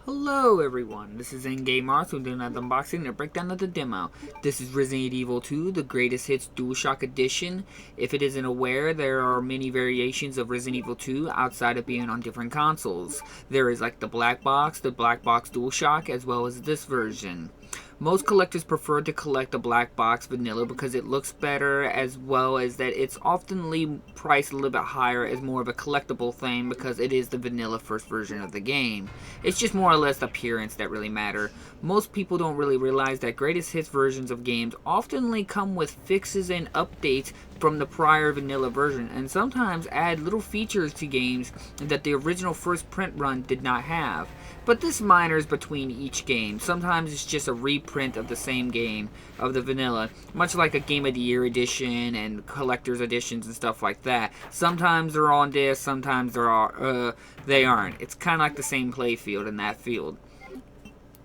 Hello everyone, this is Endgame Arthur doing another unboxing and a breakdown of the demo. This is Resident Evil 2, the Greatest Hits DualShock Edition. If it isn't aware, there are many variations of Resident Evil 2 outside of being on different consoles. There is like the black box DualShock, as well as this version. Most collectors prefer to collect the black box vanilla because it looks better, as well as that it's oftenly priced a little bit higher as more of a collectible thing because it is the vanilla first version of the game. It's just more or less the appearance that really matter. Most people don't really realize that greatest hits versions of games oftenly come with fixes and updates from the prior vanilla version, and sometimes add little features to games that the original first print run did not have. But this minors between each game. Sometimes it's just a reprint of the same game, of the vanilla, much like a Game of the Year edition and collector's editions and stuff like that. Sometimes they're on disc, sometimes they aren't. It's kind of like the same play field in that field.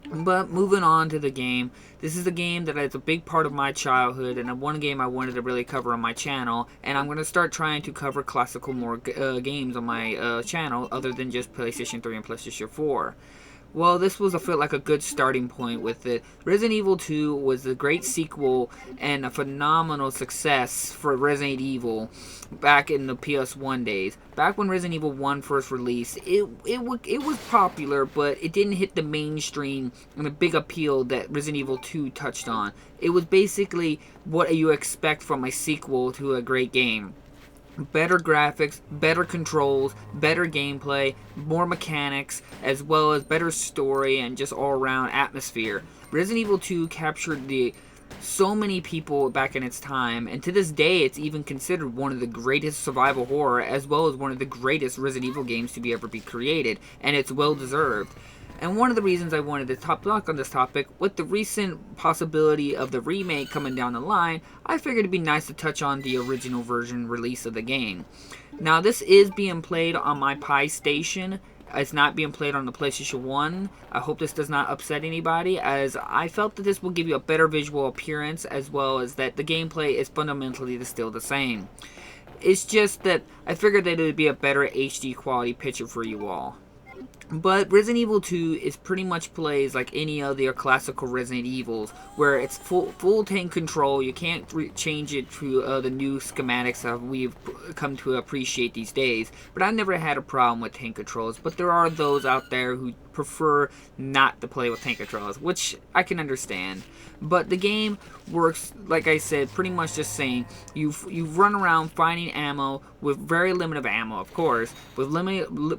But moving on to the game, this is a game that is a big part of my childhood and one game I wanted to really cover on my channel, and I'm going to start trying to cover classical games on my channel other than just PlayStation 3 and PlayStation 4. Well, this was felt like a good starting point with it. Resident Evil 2 was a great sequel and a phenomenal success for Resident Evil back in the PS1 days. Back when Resident Evil 1 first released, it was popular, but it didn't hit the mainstream and the big appeal that Resident Evil 2 touched on. It was basically what you expect from a sequel to a great game. Better graphics, better controls, better gameplay, more mechanics, as well as better story and just all-around atmosphere. Resident Evil 2 captured so many people back in its time, and to this day it's even considered one of the greatest survival horror as well as one of the greatest Resident Evil games to ever be created, and it's well deserved. And one of the reasons I wanted to talk on this topic, with the recent possibility of the remake coming down the line, I figured it'd be nice to touch on the original version release of the game. Now, this is being played on my Pi station. It's not being played on the PlayStation 1. I hope this does not upset anybody, as I felt that this will give you a better visual appearance, as well as that the gameplay is fundamentally still the same. It's just that I figured that it would be a better HD quality picture for you all. But Resident Evil 2 is pretty much plays like any other classical Resident Evils, where it's full tank control. You can't change it to the new schematics that we've come to appreciate these days. But I've never had a problem with tank controls. But there are those out there who prefer not to play with tank controls, which I can understand. But the game works, like I said, pretty much just saying you run around finding ammo with very limited ammo, of course, with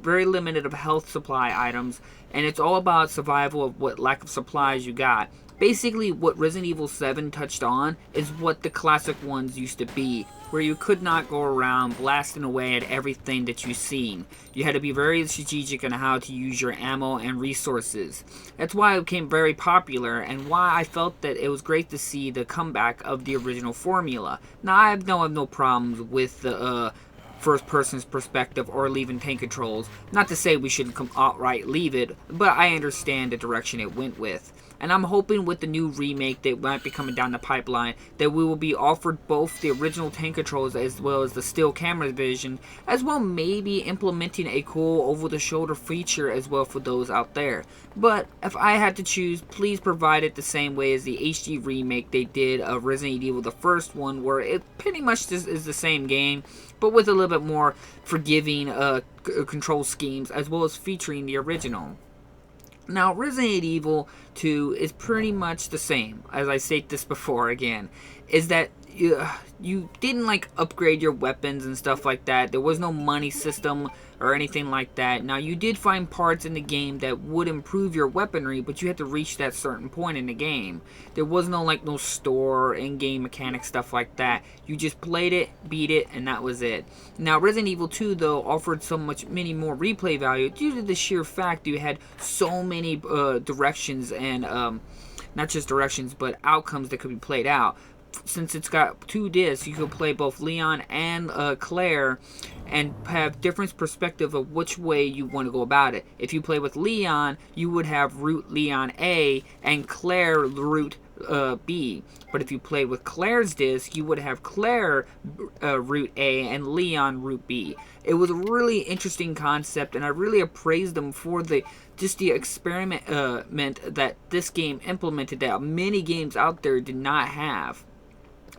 very limited of health supply items, and it's all about survival of what lack of supplies you got. Basically, what Resident Evil 7 touched on is what the classic ones used to be, where you could not go around blasting away at everything that you've seen. You had to be very strategic on how to use your ammo and resources. That's why it became very popular, and why I felt that it was great to see the comeback of the original formula. Now, I have no problems with the first person's perspective or leaving tank controls. Not to say we shouldn't outright leave it, but I understand the direction it went with. And I'm hoping with the new remake that might be coming down the pipeline that we will be offered both the original tank controls as well as the still camera vision, as well maybe implementing a cool over-the-shoulder feature as well for those out there. But if I had to choose, please provide it the same way as the HD remake they did of Resident Evil, the first one, where it pretty much just is the same game, but with a little bit more forgiving control schemes, as well as featuring the original. Now, Resident Evil 2 is pretty much the same, as I state this before again, is that you didn't like upgrade your weapons and stuff like that. There was no money system or anything like that. Now, you did find parts in the game that would improve your weaponry, but you had to reach that certain point in the game. There was no store, in-game mechanic stuff like that. You just played it, beat it, and that was it. Now, Resident Evil 2, though, offered many more replay value due to the sheer fact you had so many directions and not just directions, but outcomes that could be played out. Since it's got 2 discs, you can play both Leon and Claire and have different perspective of which way you want to go about it. If you play with Leon, you would have route Leon A and Claire route B. But if you played with Claire's disc, you would have Claire route A and Leon route B. It was a really interesting concept, and I really appraised them for the experiment that this game implemented that many games out there did not have.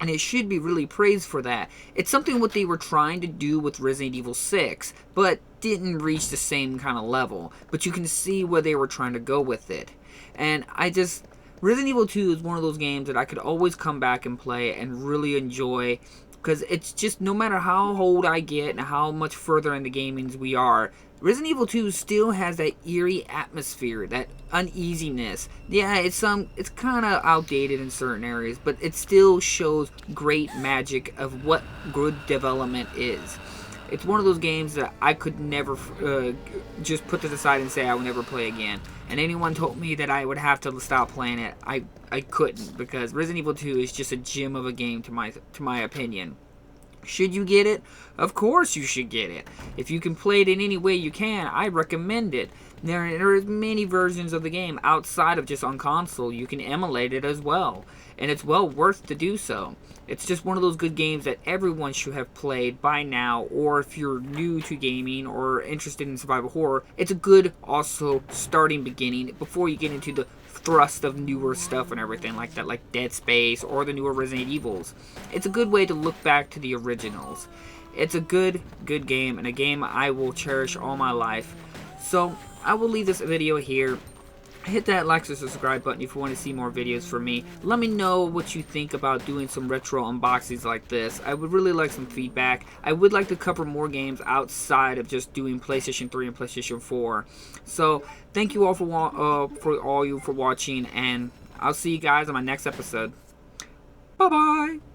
And it should be really praised for that. It's something what they were trying to do with Resident Evil 6, but didn't reach the same kind of level. But you can see where they were trying to go with it. And Resident Evil 2 is one of those games that I could always come back and play and really enjoy. Because it's just, no matter how old I get and how much further in the gamings we are, Resident Evil 2 still has that eerie atmosphere, that uneasiness. Yeah, it's kind of outdated in certain areas, but it still shows great magic of what good development is. It's one of those games that I could never just put to the side and say I would never play again. And anyone told me that I would have to stop playing it, I couldn't, because Resident Evil 2 is just a gem of a game to my opinion. Should you get it? Of course you should get it. If you can play it in any way you can, I recommend it. There are many versions of the game outside of just on console. You can emulate it as well, and it's well worth to do so. It's just one of those good games that everyone should have played by now, or if you're new to gaming or interested in survival horror, it's a good also starting beginning before you get into the thrust of newer stuff and everything like that, like Dead Space or the newer Resident Evils. It's a good way to look back to the originals. It's a good game, and a game I will cherish all my life. So I will leave this video here. Hit that like and subscribe button if you want to see more videos from me. Let me know what you think about doing some retro unboxings like this. I would really like some feedback. I would like to cover more games outside of just doing PlayStation 3 and PlayStation 4. So thank you all for watching, and I'll see you guys on my next episode. Bye bye.